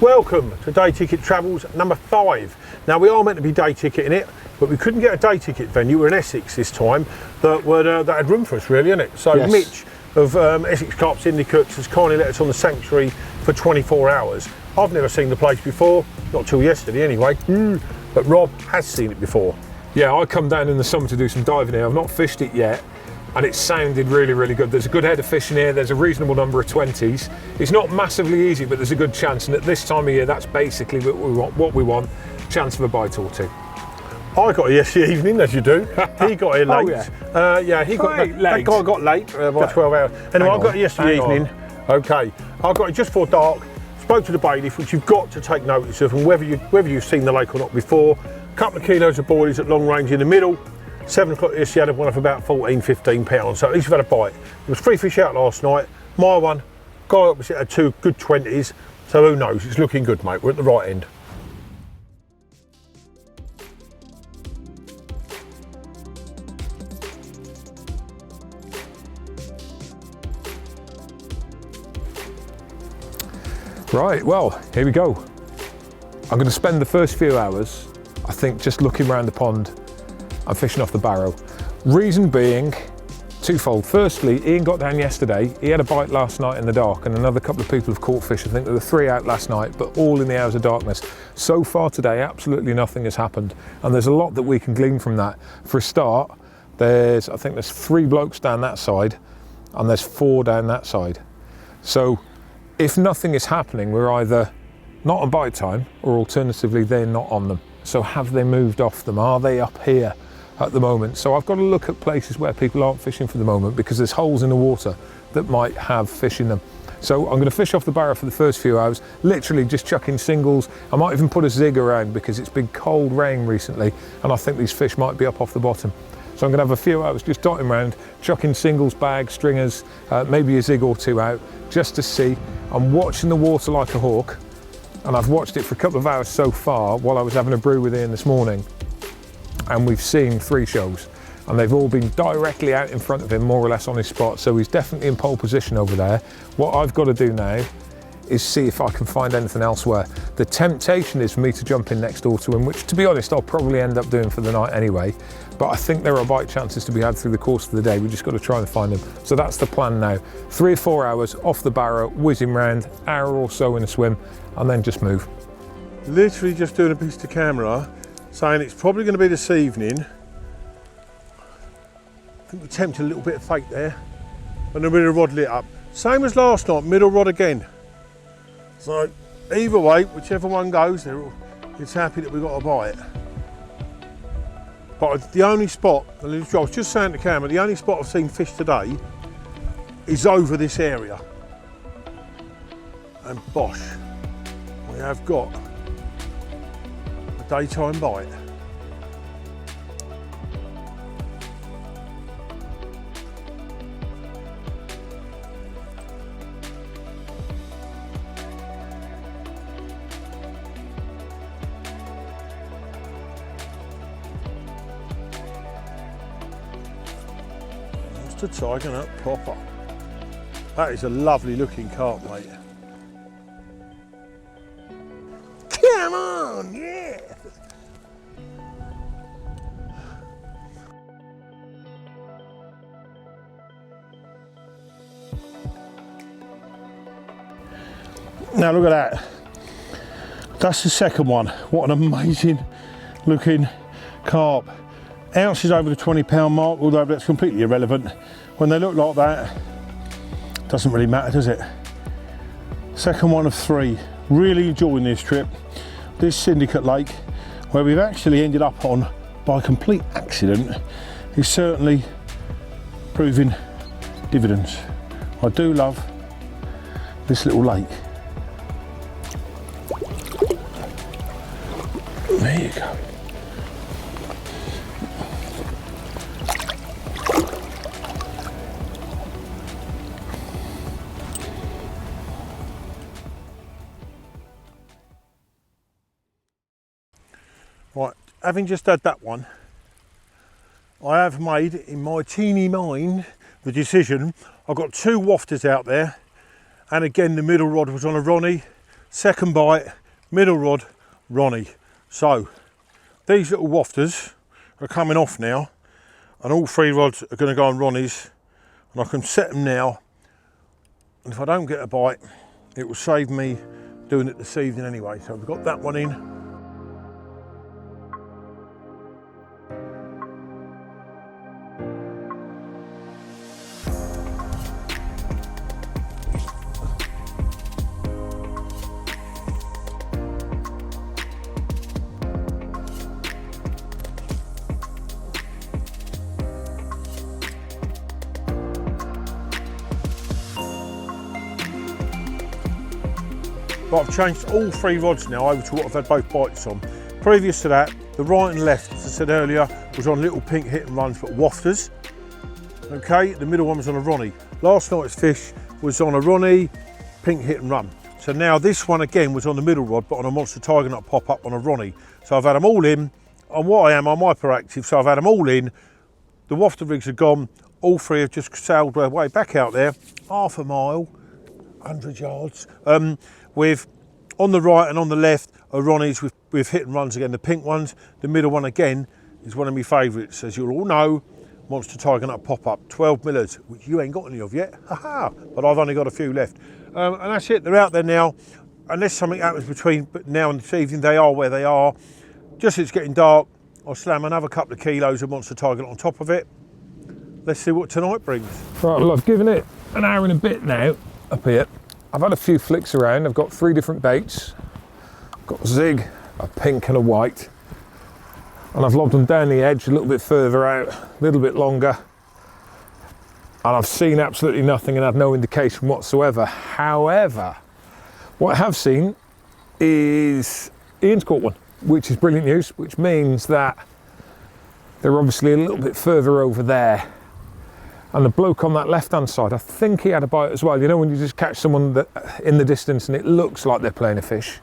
Welcome to Day Ticket Travels number 5. Now we are meant to be day ticketing it, but we couldn't get a day ticket venue. We're in Essex this time that had room for us really, innit? So yes. Mitch of Essex Carp Syndicates has kindly let us on the sanctuary for 24 hours. I've never seen the place before, not till yesterday anyway, but Rob has seen it before. Yeah, I come down in the summer to do some diving here. I've not fished it yet, and it sounded really, really good. There's a good head of fish in here. There's a reasonable number of 20s. It's not massively easy, but there's a good chance. And at this time of year, that's basically what we want, chance of a bite or two. I got here yesterday evening, as you do. He got here late. He got late. That guy got late by 12 hours. Anyway, I got here yesterday evening. Okay, I got it just before dark. Spoke to the bailiff, which you've got to take notice of, and whether you've seen the lake or not before. A couple of kilos of boilies at long range in the middle. 7 o'clock this year, I had one of about 14-15 pounds, so at least we've had a bite. There was 3 fish out last night. My one, guy opposite had 2 good 20s, so who knows, it's looking good, mate. We're at the right end. Right, well, here we go. I'm going to spend the first few hours, I think, just looking around the pond and fishing off the barrow. Reason being twofold. Firstly, Ian got down yesterday. He had a bite last night in the dark, and another couple of people have caught fish. I think there were 3 out last night, but all in the hours of darkness. So far today, absolutely nothing has happened, and there's a lot that we can glean from that. For a start, I think there's 3 blokes down that side, and there's 4 down that side. So if nothing is happening, we're either not on bite time, or alternatively, they're not on them. So have they moved off them? Are they up here at the moment? So I've got to look at places where people aren't fishing for the moment, because there's holes in the water that might have fish in them. So I'm going to fish off the barrow for the first few hours, literally just chucking singles. I might even put a zig around because it's been cold rain recently, and I think these fish might be up off the bottom. So I'm going to have a few hours just dotting around, chucking singles, bags, stringers, maybe a zig or 2 out, just to see. I'm watching the water like a hawk, and I've watched it for a couple of hours so far while I was having a brew with Ian this morning, and we've seen 3 shows, and they've all been directly out in front of him, more or less on his spot, so he's definitely in pole position over there. What I've got to do now is see if I can find anything elsewhere. The temptation is for me to jump in next door to him, which, to be honest, I'll probably end up doing for the night anyway, but I think there are bite chances to be had through the course of the day. We've just got to try and find them. So that's the plan now. 3 or 4 hours off the barrow, whizzing round, hour or so in a swim, and then just move. Literally just doing a piece to camera, saying it's probably going to be this evening. I think we attempted a little bit of fake there, and the middle rod lit up. Same as last night, middle rod again. So either way, whichever one goes, it's happy that we got a bite. But the only spot, I was just saying to the camera, the only spot I've seen fish today is over this area. And bosh, we have got a daytime bite. To tighten up proper. That is a lovely looking carp, mate. Come on, yeah! Now look at that. That's the second one. What an amazing looking carp. Ounces over the 20-pound mark, although that's completely irrelevant. When they look like that, doesn't really matter, does it? Second one of 3. Really enjoying this trip. This Syndicate Lake, where we've actually ended up on by complete accident, is certainly proving dividends. I do love this little lake. There you go. Right, having just had that one, I have made in my teeny mind the decision. I've got 2 wafters out there, and again the middle rod was on a Ronnie, second bite, middle rod, Ronnie. So these little wafters are coming off now, and all 3 rods are going to go on Ronnies, and I can set them now, and if I don't get a bite, it will save me doing it this evening anyway. So we've got that one in. But I've changed all 3 rods now over to what I've had both bites on. Previous to that, the right and left, as I said earlier, was on little pink hit and runs, but wafters. Okay, the middle one was on a Ronnie. Last night's fish was on a Ronnie, pink hit and run. So now this one again was on the middle rod, but on a monster tiger nut pop up on a Ronnie. So I've had them all in. On what I am, I'm hyperactive, so I've had them all in. The wafter rigs are gone. All 3 have just sailed their way back out there, half a mile, 100 yards. With on the right and on the left are Ronnies with hit and runs again, the pink ones. The middle one again is one of my favourites, as you'll all know, monster tiger nut pop up, 12 millers, which you ain't got any of yet, haha, but I've only got a few left. And that's it, they're out there now. Unless something happens between now and this evening, they are where they are. Just as it's getting dark, I'll slam another couple of kilos of monster tiger nut on top of it. Let's see what tonight brings. Right, well, I've given it an hour and a bit now up here. I've had a few flicks around. I've got 3 different baits. I've got a zig, a pink and a white. And I've lobbed them down the edge a little bit further out, a little bit longer. And I've seen absolutely nothing and had no indication whatsoever. However, what I have seen is Ian's caught one, which is brilliant news, which means that they're obviously a little bit further over there. And the bloke on that left-hand side, I think he had a bite as well. You know when you just catch someone that, in the distance and it looks like they're playing a fish.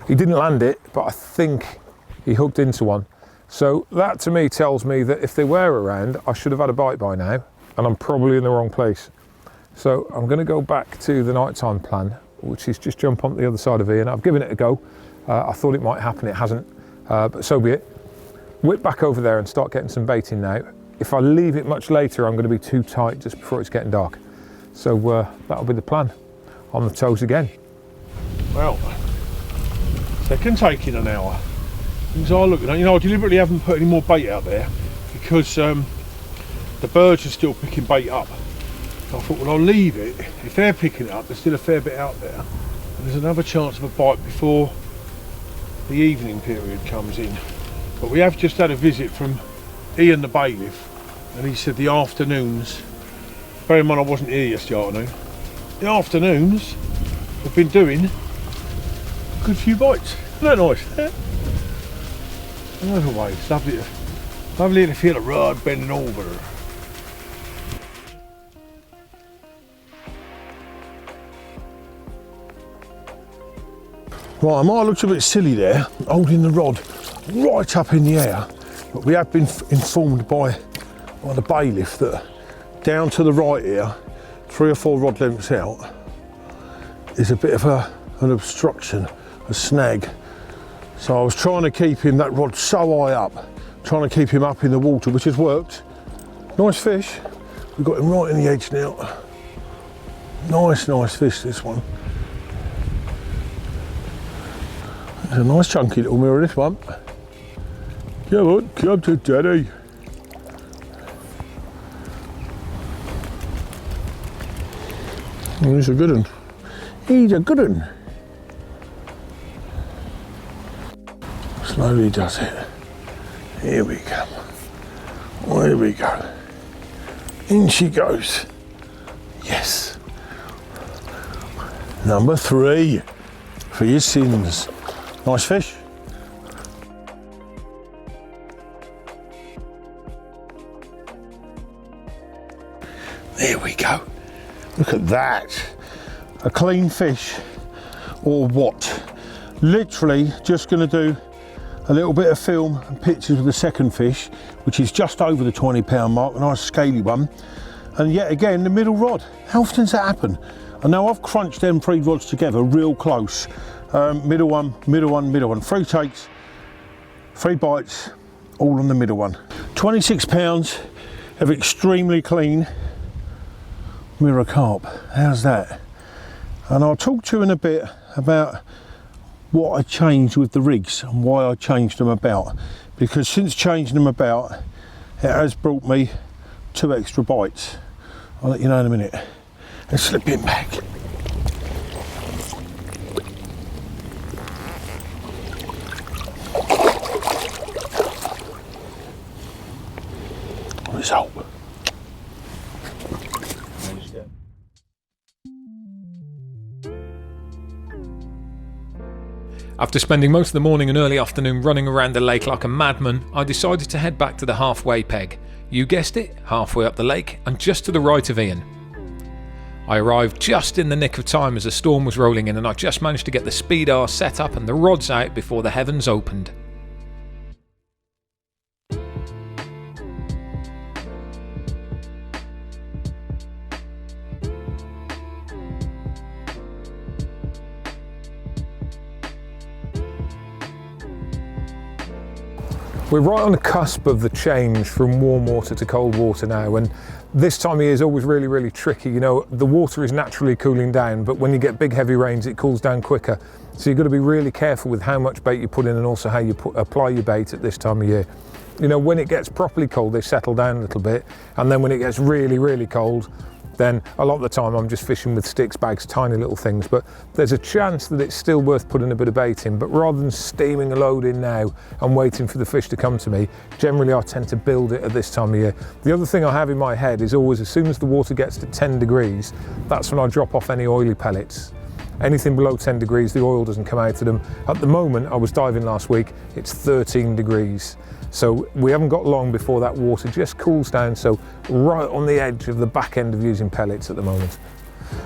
He didn't land it, but I think he hooked into one. So that to me tells me that if they were around, I should have had a bite by now, and I'm probably in the wrong place. So I'm going to go back to the nighttime plan, which is just jump on the other side of Ian. I've given it a go. I thought it might happen, it hasn't, but so be it. Whip back over there and start getting some bait in now. If I leave it much later, I'm going to be too tight just before it's getting dark. So that'll be the plan. On the toes again. Well, second taking an hour. Things are looking at, you know, I deliberately haven't put any more bait out there because the birds are still picking bait up. So I thought, well, I'll leave it. If they're picking it up, there's still a fair bit out there. And there's another chance of a bite before the evening period comes in. But we have just had a visit from Ian the bailiff, and he said the afternoons, bear in mind I wasn't here yesterday afternoon, the afternoons have been doing a good few bites. Isn't that nice? Yeah? Another way, it's lovely to feel a rod bending over. Right, I might have looked a bit silly there, holding the rod right up in the air. But we have been informed by the bailiff that down to the right here, 3 or 4 rod lengths out, is a bit of an obstruction, a snag. So I was trying to keep him, that rod so high up, trying to keep him up in the water, which has worked. Nice fish. We've got him right in the edge now. Nice fish, this one. It's a nice chunky little mirror, this one. Come on, come to daddy. Oh, he's a good one. He's a good one. Slowly does it. Here we go. Here we go. In she goes. Yes. Number 3 for your sins. Nice fish. There we go. Look at that. A clean fish, or what? Literally just going to do a little bit of film and pictures of the second fish, which is just over the 20 pound mark, a nice scaly one. And yet again, the middle rod. How often does that happen? And now I've crunched them 3 rods together real close. Middle one, middle one, middle one. 3 takes, 3 bites, all on the middle one. 26 pounds of extremely clean mirror carp. How's that? And I'll talk to you in a bit about what I changed with the rigs and why I changed them about. Because since changing them about, it has brought me 2 extra bites. I'll let you know in a minute. Let's slip it back. Result. After spending most of the morning and early afternoon running around the lake like a madman, I decided to head back to the halfway peg. You guessed it, halfway up the lake and just to the right of Ian. I arrived just in the nick of time as a storm was rolling in, and I just managed to get the speedar set up and the rods out before the heavens opened. We're right on the cusp of the change from warm water to cold water now, and this time of year is always really, really tricky. You know, the water is naturally cooling down, but when you get big heavy rains it cools down quicker. So you've got to be really careful with how much bait you put in and also how you apply your bait at this time of year. You know, when it gets properly cold they settle down a little bit, and then when it gets really, really cold, then a lot of the time I'm just fishing with sticks, bags, tiny little things, but there's a chance that it's still worth putting a bit of bait in. But rather than steaming a load in now and waiting for the fish to come to me, generally I tend to build it at this time of year. The other thing I have in my head is always, as soon as the water gets to 10 degrees, that's when I drop off any oily pellets. Anything below 10 degrees, the oil doesn't come out of them. At the moment, I was diving last week, it's 13 degrees. So we haven't got long before that water just cools down, so right on the edge of the back end of using pellets at the moment.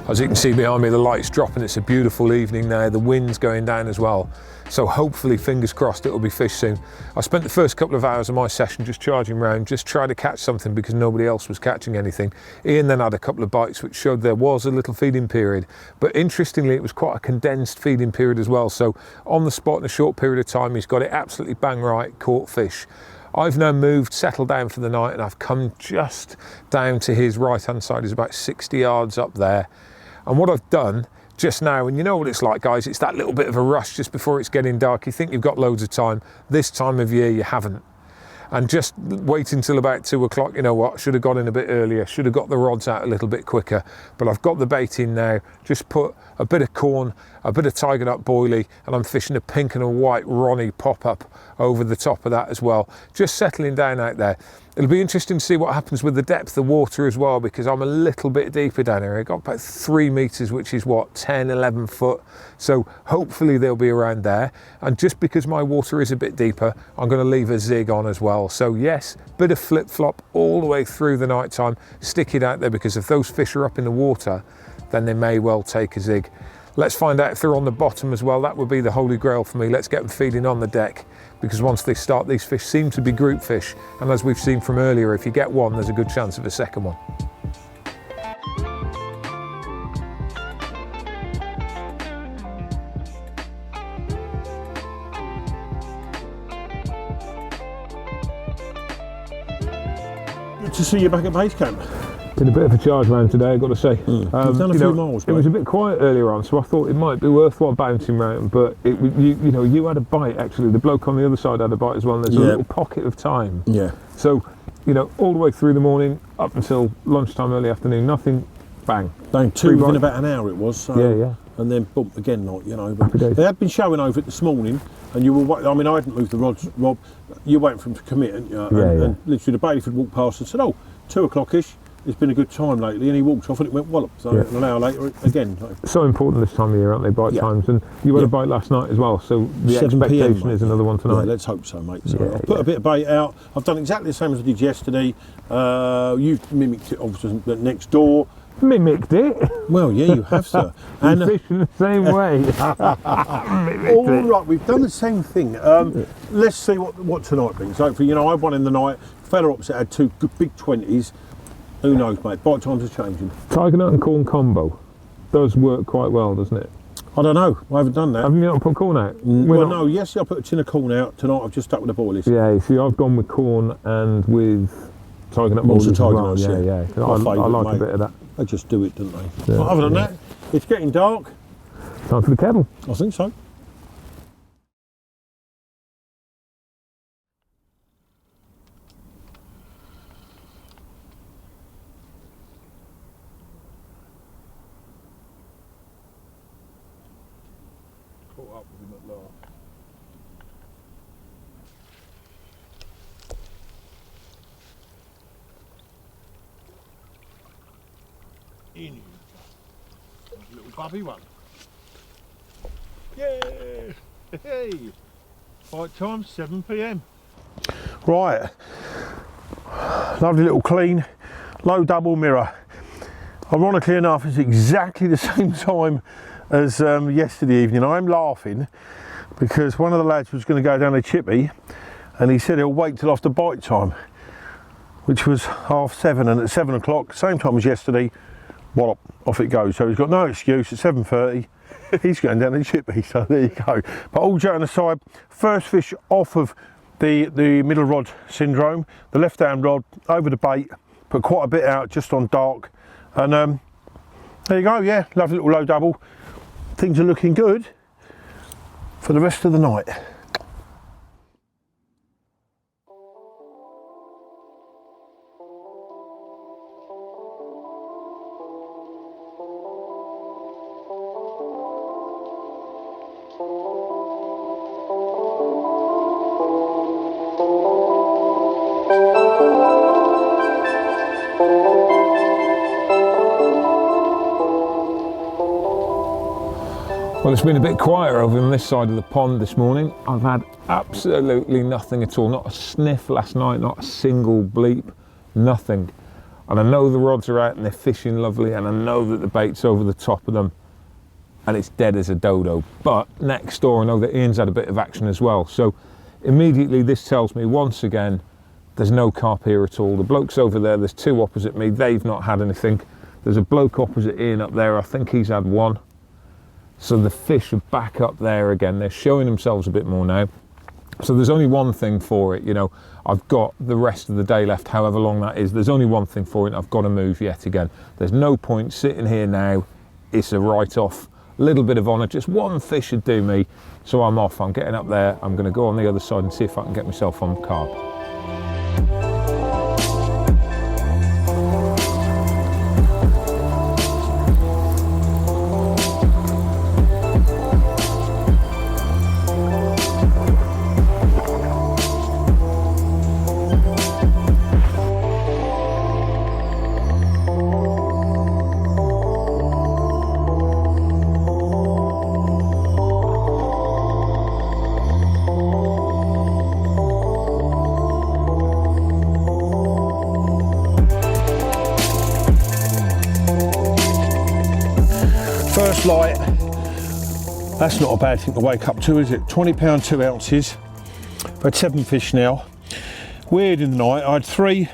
As you can see behind me, the light's dropping, it's a beautiful evening now, the wind's going down as well. So hopefully, fingers crossed, it'll be fish soon. I spent the first couple of hours of my session just charging around, just trying to catch something because nobody else was catching anything. Ian then had a couple of bites which showed there was a little feeding period, but interestingly it was quite a condensed feeding period as well. So on the spot in a short period of time, he's got it absolutely bang right, caught fish. I've now moved, settled down for the night, and I've come just down to his right hand side. He's about 60 yards up there. And what I've done just now, and you know what it's like, guys, it's that little bit of a rush just before it's getting dark. You think you've got loads of time. This time of year you haven't. And just waiting till about 2 o'clock, you know what, should have got in a bit earlier, should have got the rods out a little bit quicker, but I've got the bait in now. Just put a bit of corn, a bit of tiger nut boilie, and I'm fishing a pink and a white Ronnie pop-up over the top of that as well. Just settling down out there. It'll be interesting to see what happens with the depth of water as well, because I'm a little bit deeper down here. I got about 3 meters, which is what, 10, 11 foot. So hopefully they'll be around there. And just because my water is a bit deeper, I'm going to leave a zig on as well. So yes, bit of flip-flop all the way through the night time. Stick it out there, because if those fish are up in the water, then they may well take a zig. Let's find out if they're on the bottom as well. That would be the holy grail for me. Let's get them feeding on the deck, because once they start, these fish seem to be group fish. And as we've seen from earlier, if you get one, there's a good chance of a second one. Good to see you back at base camp. Been a bit of a charge round today, I've got to say. You've done a few miles, it was a bit quiet earlier on, so I thought it might be worthwhile bouncing round, but you had a bite actually. The bloke on the other side had a bite as well, and there's a little pocket of time. Yeah. So, all the way through the morning, up until lunchtime, early afternoon, nothing, bang. Bang, 2 within about an hour it was. So, yeah. And then bump again, but they had been showing over it this morning, and you were, I hadn't moved the rods, Rob, you waiting for them to commit, and literally the bailiff had walked past and said, 2 o'clock-ish, it's been a good time lately, and he walked off and it went wallop. So an hour later again. So important this time of year, aren't they, bite times? And you had a bite last night as well, so the 7 expectation PM, is another one tonight. Yeah, let's hope so, mate. So I've put a bit of bait out. I've done exactly the same as I did yesterday. You've mimicked it obviously next door. Mimicked it? Well, yeah, you have, sir. And fish in the same way. All right, we've done the same thing. Let's see what tonight brings. Hopefully, I had one in the night. Fella opposite had 2 good big 20s. Who knows, mate? Bite times are changing. Tiger nut and corn combo. does work quite well, doesn't it? I don't know, I haven't done that. Haven't you not put corn out? Well, no, yesterday I put a tin of corn out, tonight I've just stuck with the boilies. Yeah, you see, I've gone with corn and with tiger nut Monster boilies as tiger well. nuts, Yeah. My I favourite, like mate. a bit of that. They just do it, don't they? Yeah, But other than that, it's getting dark. Time for the kettle. I think so. Caught up with him at last. In you go. Little bubby one. Yay! Hey! Fight time, 7 PM. Right. Lovely little clean, low double mirror. Ironically enough, it's exactly the same time as yesterday evening. I'm laughing because one of the lads was going to go down a chippy and he said he'll wait till after bite time, which was 7:30, and at 7 o'clock, same time as yesterday, wallop, off it goes. So he's got no excuse. At 7:30, he's going down the chippy. So there you go. But all joking aside, first fish off of the middle rod syndrome, the left hand rod over the bait, put quite a bit out just on dark, and there you go. Yeah, lovely little low double. Things are looking good for the rest of the night. Well, it's been a bit quieter over on this side of the pond this morning. I've had absolutely nothing at all. Not a sniff last night, not a single bleep, nothing. And I know the rods are out and they're fishing lovely, and I know that the bait's over the top of them and it's dead as a dodo. But next door, I know that Ian's had a bit of action as well. So immediately this tells me once again, there's no carp here at all. The bloke's over there, there's two opposite me, they've not had anything. There's a bloke opposite Ian up there, I think he's had one. So the fish are back up there again. They're showing themselves a bit more now. So there's only one thing for it, you know. I've got the rest of the day left, however long that is. There's only one thing for it. I've got to move yet again. There's no point sitting here now. It's a write-off. A little bit of honour. Just one fish should do me. So I'm off. I'm getting up there. I'm going to go on the other side and see if I can get myself on carp. First light, that's not a bad thing to wake up to, is it? £20, 2 ounces. I've had 7 fish now. Weird in the night, I had three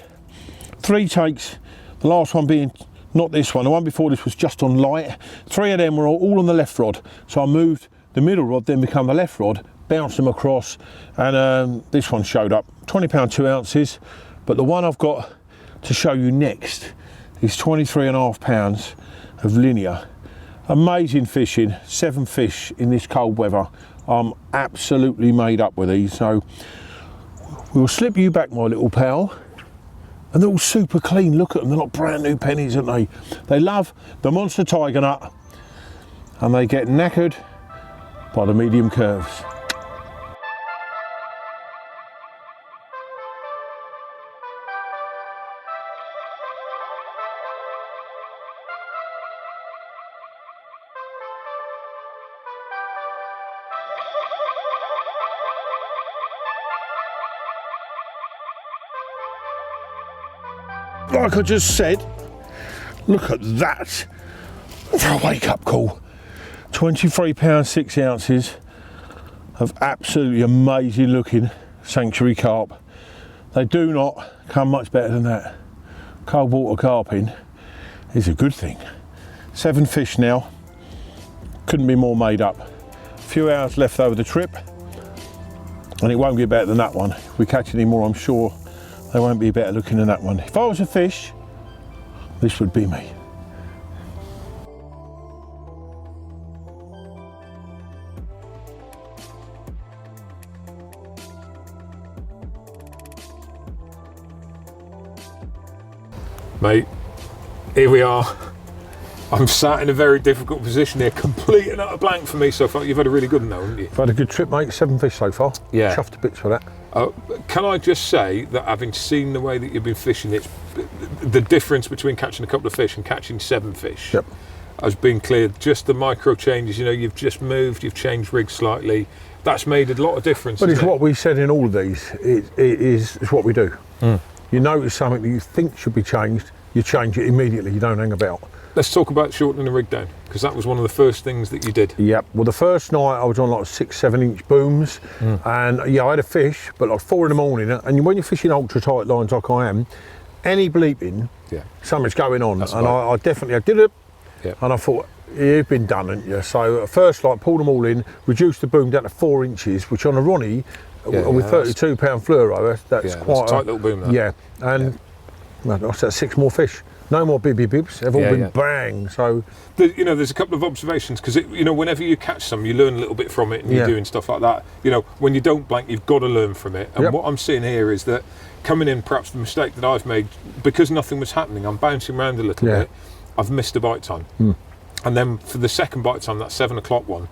takes, the last one being not this one, the one before this was just on light. 3 of them were all on the left rod, so I moved the middle rod, then become the left rod, bounced them across, and this one showed up. £20, 2 ounces, but the one I've got to show you next is 23.5 pounds of linear. Amazing fishing, 7 fish in this cold weather. I'm absolutely made up with these, so we'll slip you back, my little pal. And they're all super clean, look at them, they're not brand new pennies, aren't they? They love the monster tiger nut and they get knackered by the medium curves. Like I just said, look at that for a wake up call. £23, 6 ounces of absolutely amazing looking sanctuary carp. They do not come much better than that. Cold water carping is a good thing. 7 fish now. Couldn't be more made up. A few hours left over the trip, and it won't get better than that one. If we catch any more, I'm sure they won't be better looking than that one. If I was a fish, this would be me. Mate, here we are. I'm sat in a very difficult position here, complete and utter blank for me so far. You've had a really good one though, haven't you? I've had a good trip, mate. 7 fish so far. Yeah. Chuffed to bits for that. Can I just say that having seen the way that you've been fishing, it's the difference between catching a couple of fish and catching 7 fish has been clear. Just the micro changes, you know, you've just moved, you've changed rigs slightly. That's made a lot of difference. But it's what we said in all of these. It's what we do. You notice something that you think should be changed, you change it immediately, you don't hang about. Let's talk about shortening the rig down, because that was one of the first things that you did. Yep. Well, the first night I was on like 6-7 inch booms, and yeah, I had a fish, but like 4 in the morning, and when you're fishing ultra tight lines like I am, any bleeping, something's going on. That's and right. I definitely did it, and I thought, you've been done, haven't you? So at first, like, pulled them all in, reduced the boom down to 4 inches, which on a Ronnie, with 32 pound fluoro, that's quite a tight little boom. That. Yeah, and well, that's 6 more fish. No more bibby bibs. They've all been bang. So, you know, there's a couple of observations because you know, whenever you catch some, you learn a little bit from it, and you're doing stuff like that. You know, when you don't blank, you've got to learn from it. And what I'm seeing here is that coming in, perhaps the mistake that I've made because nothing was happening. I'm bouncing around a little bit. I've missed a bite time, and then for the second bite time, that 7 o'clock one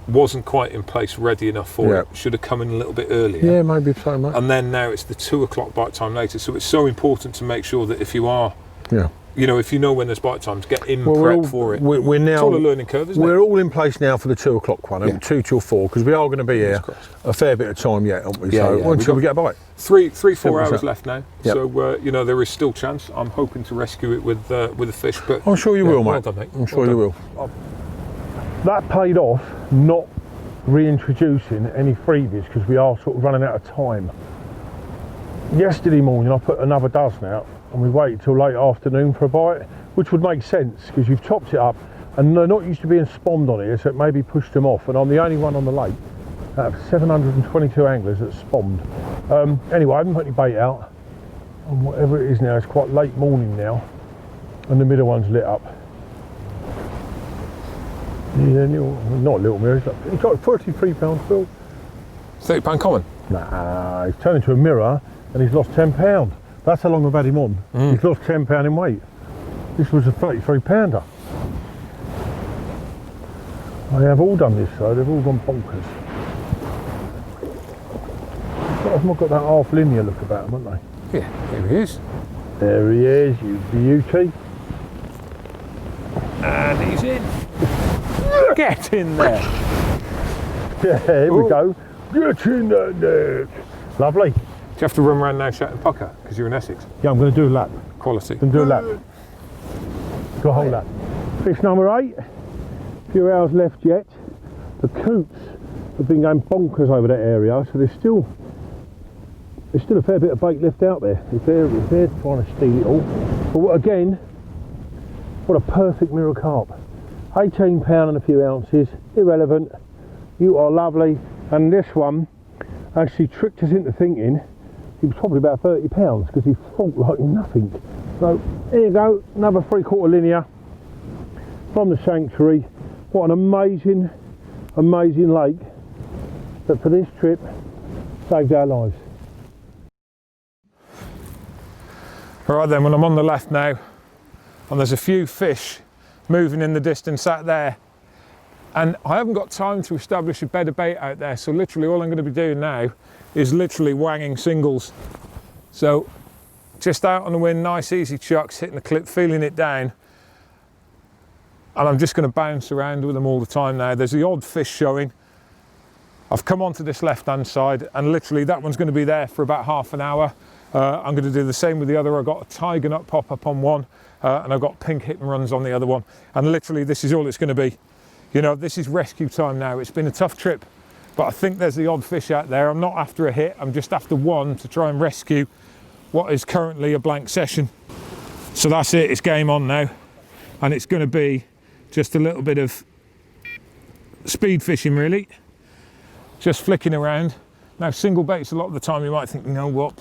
wasn't quite in place, ready enough for it. Should have come in a little bit earlier. Yeah, maybe so, mate. And then now it's the 2 o'clock bite time later. So it's so important to make sure that if you are, you know, if you know when there's bite times, get in prep for it. We're now, it's all a learning curve, isn't it? We're all in place now for the 2 o'clock one, 2 till 4, because we are going to be here a fair bit of time yet, aren't we? So until we get a bite. 3-4 hours left now. So you know, there is still chance. I'm hoping to rescue it with a fish, but I'm sure you will, mate. Well done, mate. I'm sure you will. That paid off, not reintroducing any freebies, because we are sort of running out of time. Yesterday morning I put another dozen out, and we waited till late afternoon for a bite, which would make sense because you've topped it up and they're not used to being spawned on here, so it maybe pushed them off, and I'm the only one on the lake out of 722 anglers that spawned. Anyway, I haven't put any bait out, and whatever it is now, it's quite late morning now, and the middle one's lit up. Yeah, not a little mirror, it's got a 33 pound fill. 30 pound common? Nah, he's turned into a mirror and he's lost 10 pound. That's how long I've had him on. He's lost 10 pound in weight. This was a 33 pounder. I have all done this though, they've all gone bonkers. I've not got that half linear look about them, haven't they? Yeah, here he is. There he is, you beauty. And he's in. Get in there. Yeah, here we go. Get in there, Nick. Lovely. Do you have to run around now shouting pucker because you're in Essex? Yeah, I'm going to do a lap. Quality. I'm going to do a lap. Go a whole lap. Fish number 8. Few hours left yet. The coots have been going bonkers over that area, so there's still a fair bit of bait left out there. If they're trying to steal it all. But again, what a perfect mirror carp. 18 pound and a few ounces, irrelevant. You are lovely. And this one actually tricked us into thinking he was probably about 30 pounds because he fought like nothing. So here you go, another 3/4 linear from the sanctuary. What an amazing, amazing lake that for this trip saved our lives. All right then, well, I'm on the left now, and there's a few fish moving in the distance out there, and I haven't got time to establish a bed of bait out there, so literally all I'm going to be doing now is literally wanging singles. So just out on the wind, nice easy chucks, hitting the clip, feeling it down, and I'm just going to bounce around with them all the time now. There's the odd fish showing. I've come onto this left hand side, and literally that one's going to be there for about half an hour. I'm going to do the same with the other. I've got a tiger nut pop up on one, and I've got pink hit and runs on the other one, and literally this is all it's going to be. You know, this is rescue time now. It's been a tough trip, but I think there's the odd fish out there. I'm not after a hit, I'm just after one to try and rescue what is currently a blank session. So that's it, it's game on now, and it's going to be Just a little bit of speed fishing really, just flicking around. Now single baits, a lot of the time you might think, you know what,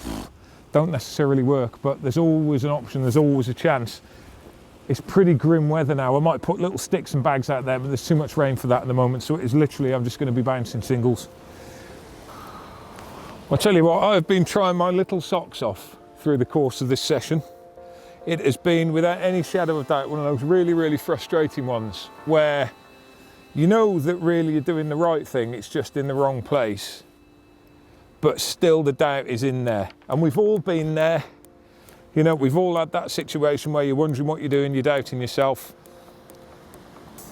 don't necessarily work, but there's always an option, there's always a chance. It's pretty grim weather now. I might put little sticks and bags out there, but there's too much rain for that at the moment, so it is literally, I'm just going to be bouncing singles. I'll tell you what, I've been trying my little socks off through the course of this session. It has been, without any shadow of doubt, one of those really, really frustrating ones where you know that really you're doing the right thing, it's just in the wrong place, but still the doubt is in there. And we've all been there. You know, we've all had that situation where you're wondering what you're doing, you're doubting yourself.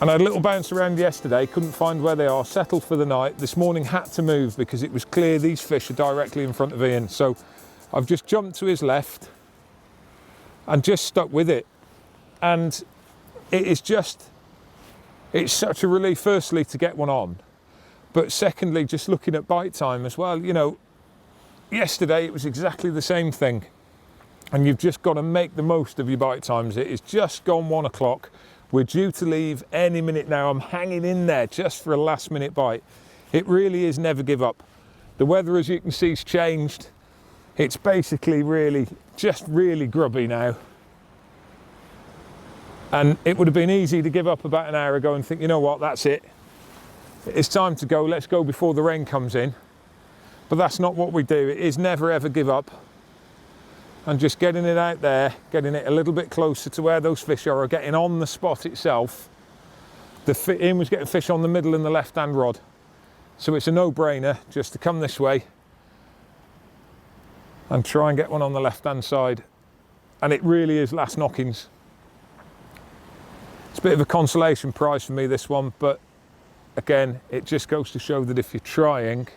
And I had a little bounce around yesterday, couldn't find where they are, settled for the night. This morning had to move because it was clear these fish are directly in front of Ian. So I've just jumped to his left and just stuck with it. And it is just, it's such a relief, firstly, to get one on. But secondly, just looking at bite time as well. You know, yesterday it was exactly the same thing. And you've just got to make the most of your bite times. It is just gone 1 o'clock. We're due to leave any minute now. I'm hanging in there just for a last minute bite. It really is never give up. The weather, as you can see, has changed. It's basically really, just really grubby now. And it would have been easy to give up about an hour ago and think, you know what, that's it. It's time to go, let's go before the rain comes in. But that's not what we do. It is never ever give up. And just getting it out there, getting it a little bit closer to where those fish are, or getting on the spot itself. Ian was getting fish on the middle and the left-hand rod. So it's a no-brainer just to come this way and try and get one on the left-hand side. And it really is last knockings. It's a bit of a consolation prize for me, this one, but again, it just goes to show that if you're trying,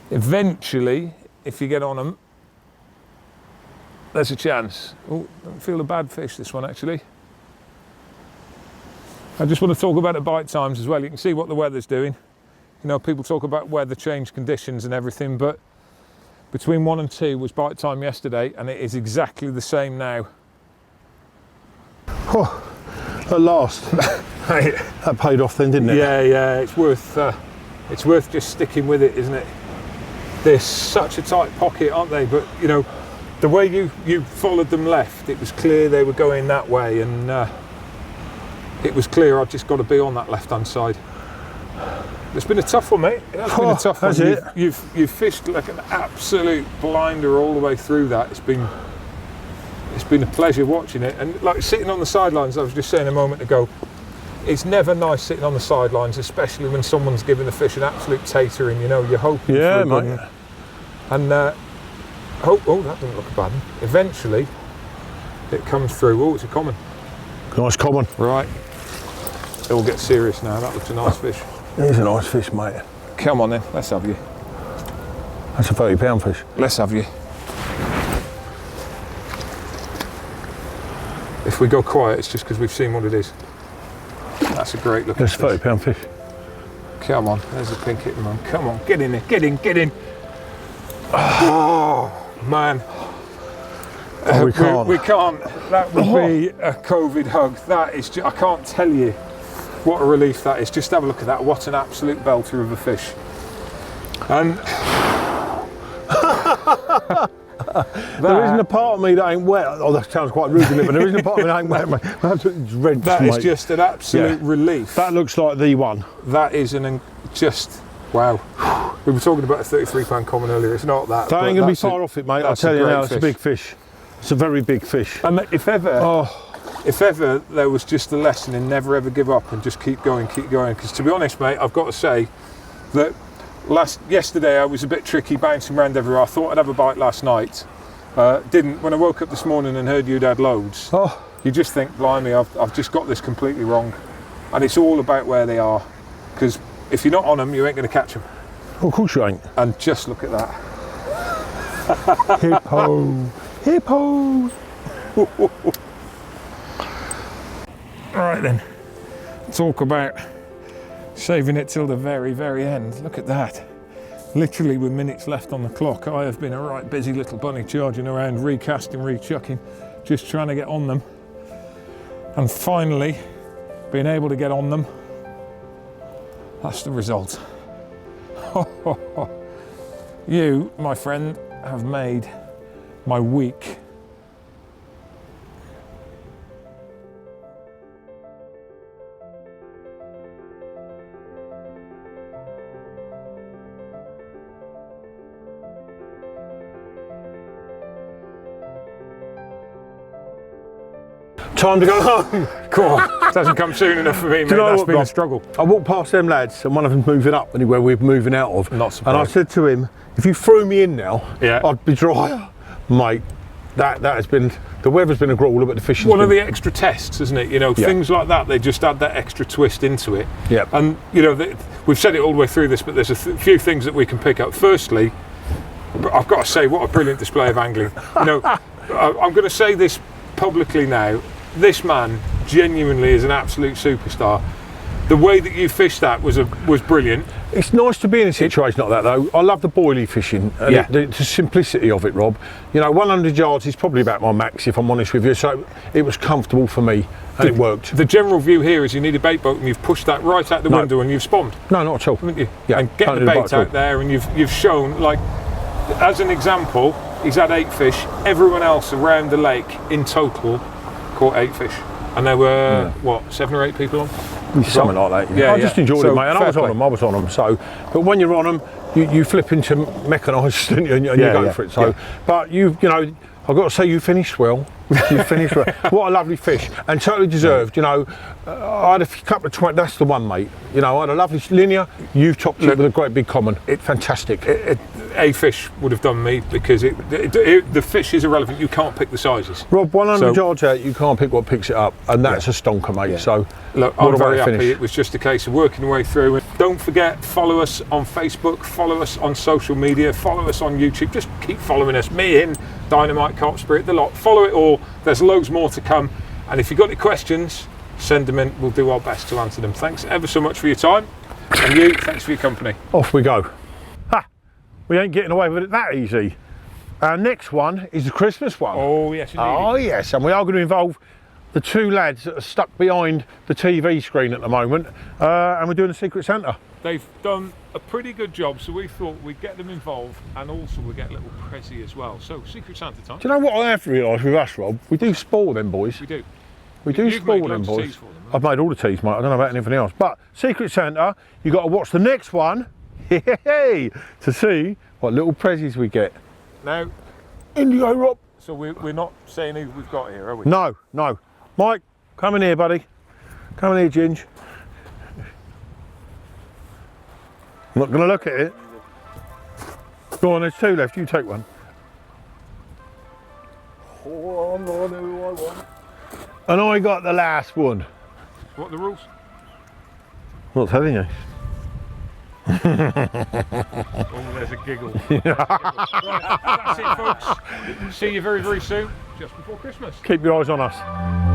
eventually, if you get on them, there's a chance. Oh, don't feel a bad fish, this one, actually. I just want to talk about the bite times as well. You can see what the weather's doing. You know, people talk about weather change conditions and everything, but between 1 and 2 was bite time yesterday, and it is exactly the same now. Oh, at last. That paid off then, didn't it? Yeah, it's worth just sticking with it, isn't it? They're such a tight pocket, aren't they? But, you know, the way you followed them left, it was clear they were going that way, and it was clear I've just got to be on that left-hand side. It's been a tough one, mate. It has been a tough one. You've fished like an absolute blinder all the way through that. It's been a pleasure watching it, and like sitting on the sidelines, I was just saying a moment ago, it's never nice sitting on the sidelines, especially when someone's giving the fish an absolute tatering. You know, you're hoping for a good one. And oh, that doesn't look bad. Eventually, it comes through. Oh, it's a common. Nice common. Right. It will get serious now. That looks a nice fish. It is a nice fish, mate. Come on then, let's have you. That's a 30-pound fish. Let's have you. If we go quiet, it's just because we've seen what it is. That's a great looking fish. That's a 30-pound fish. Come on, there's a pink hitting one. Come on, get in there, get in. Oh, man. We can't. We can't. That would be a COVID hug. That is just, I can't tell you what a relief that is. Just have a look at that. What an absolute belter of a fish. And there isn't a part of me that ain't wet. Oh, that sounds quite rude, doesn't it? But there isn't a part of me that ain't wet, mate. That's drenched, that mate. is just an absolute relief. That looks like the one. That is just wow. We were talking about a 33-pound common earlier. It's not that. That ain't going to be far off it, mate. I'll tell you now, it's a big fish. It's a very big fish. And if ever there was just a lesson in never ever give up and just keep going. Because to be honest, mate, I've got to say that yesterday I was a bit tricky, bouncing around everywhere. I thought I'd have a bite last night. Didn't. When I woke up this morning and heard you'd had loads, you just think, blimey, I've just got this completely wrong. And it's all about where they are. Because if you're not on them, you ain't going to catch them. Oh, of course you ain't. And just look at that. Hippo. Hippos. Right then, talk about saving it till the very, very end. Look at that. Literally with minutes left on the clock, I have been a right busy little bunny charging around, recasting, rechucking, just trying to get on them. and finally being able to get on them. That's the result. You, my friend, have made my week. Time to go home. Cool. Doesn't come soon enough for me, mate. you know That's what, been a Rob? struggle. I walked past them lads, and one of them's moving up anywhere we're moving out of. Not surprised. And I said to him, if you threw me in now, Yeah. I'd be drier. Mate, that has been, the weather's been a grueler, but the fishing's One of been... the extra tests, isn't it? You know, Yeah. things like that, they just add that extra twist into it. Yeah. And, you know, we've said it all the way through this, but there's a few things that we can pick up. Firstly, I've got to say, what a brilliant display of angling. You know, I'm going to say this publicly now. This man genuinely is an absolute superstar. The way that you fished that was brilliant. It's nice to be in a situation like that, though. I love the boilie fishing, and Yeah. the simplicity of it, Rob. You know, 100 yards is probably about my max, if I'm honest with you. So it was comfortable for me, and it worked. The general view here is you need a bait boat, and you've pushed that right out the window, and you've spawned, No, not at all. haven't you? Yeah, And get don't the do the bait boat at all. out there, and you've shown, like, as an example, he's had 8 fish. Everyone else around the lake in total caught 8 fish. And there were, what, 7 or 8 people on? Something like that. Yeah, I just yeah. enjoyed So, it, mate. And I fair was on play. them. So, but when you're on them, you flip into mechanised, and you Yeah, go yeah, for it. So, yeah. but you know, I've got to say, you finished well. You finished well. What a lovely fish, and totally deserved. You know, I had a couple of 20. That's the one, mate. You know, I had a lovely linear. You've topped it with a great big common. Fantastic. A fish would have done me because the fish is irrelevant. You can't pick the sizes. Rob, 100 So- yards out, you can't pick what picks it up, and that's a stonker, mate. Yeah. So, Look, what I'm a very way to happy. finish. It was just a case of working your way through. And don't forget, follow us on Facebook, follow us on social media, follow us on YouTube. Just keep following us. Me in Dynamite, Carp, Spirit, the lot. Follow it all. There's loads more to come. And if you've got any questions, send them in. We'll do our best to answer them. Thanks ever so much for your time. And you, thanks for your company. Off we go. Ha! We ain't getting away with it that easy. Our next one is the Christmas one. Oh, yes, indeed. Oh yes, and we are going to involve the 2 lads that are stuck behind the TV screen at the moment, and we're doing a Secret Santa. They've done a pretty good job, so we thought we'd get them involved and also we'd get a little prezi as well. So, Secret Santa time. Do you know what I have realised with us, Rob? We do spoil them boys. We do. We do You've spoil made them loads of boys. teas for them, I've made all the teas, mate. I don't know about anything else. But Secret Santa, you got to watch the next one to see what little prezzies we get. Now, Indigo, Rob. so we're not saying who we've got here, are we? No, no. Mike, come in here, buddy. Come in here, Ginge. I'm not going to look at it. Go on, there's 2 left. You take one. Oh, I'm not who I want. And I got the last one. What are the rules? Not telling you. Oh, there's a giggle. Right, that's it, folks. See you very, very soon, just before Christmas. Keep your eyes on us.